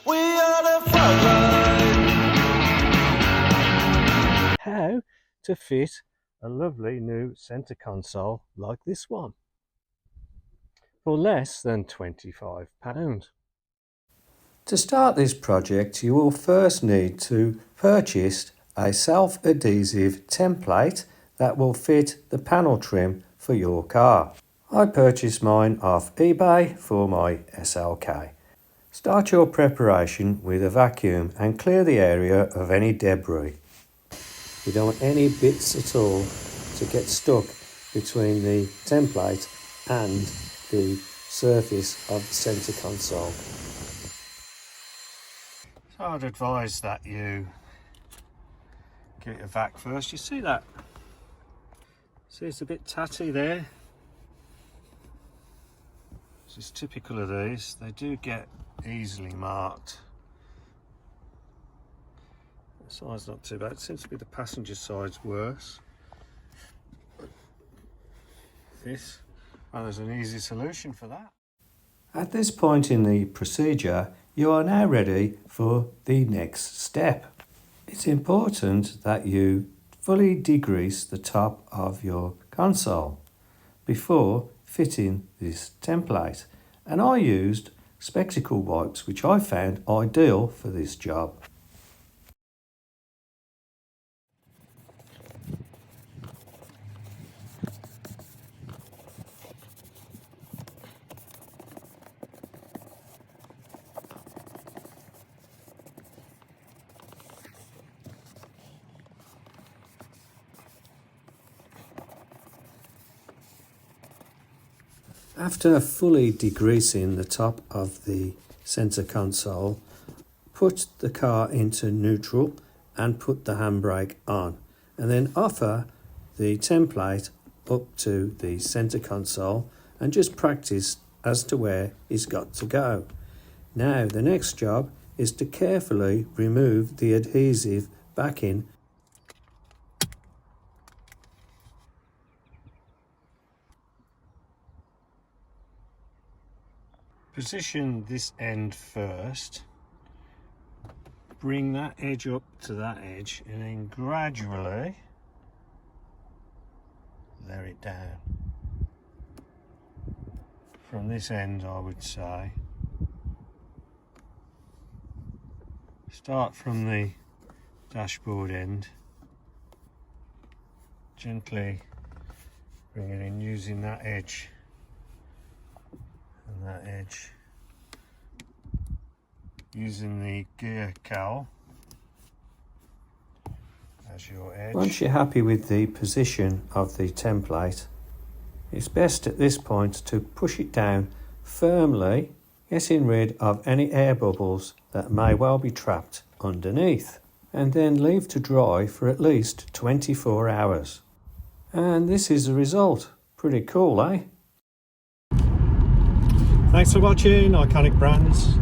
We are the front line. How to fit a lovely new centre console like this one for less than £25. To start this project, you will first need to purchase a self-adhesive template that will fit the panel trim for your car. I purchased mine off eBay for my SLK. Start your preparation with a vacuum and clear the area of any debris. You don't want any bits at all to get stuck between the template and the surface of the centre console. So I'd advise that you get your vac first. You see that? See, it's a bit tatty there. This is typical of these. They do get easily marked. The side's not too bad. It seems to be the passenger side's worse. This, well, there's an easy solution for that. At this point in the procedure, you are now ready for the next step. It's important that you fully degrease the top of your console before fitting this template, and I used spectacle wipes, which I found ideal for this job. After fully degreasing the top of the centre console, put the car into neutral and put the handbrake on, and then offer the template up to the centre console and just practice as to where it's got to go. Now the next job is to carefully remove the adhesive backing. Position this end first, bring that edge up to that edge, and then gradually lower it down. From this end, I would say, start from the dashboard end, gently bring it in using that edge. And that edge, using the gear cowl as your edge. Once you're happy with the position of the template, it's best at this point to push it down firmly, getting rid of any air bubbles that may well be trapped underneath, and then leave to dry for at least 24 hours. And this is the result. Pretty cool, eh? Thanks for watching Iconic Brands.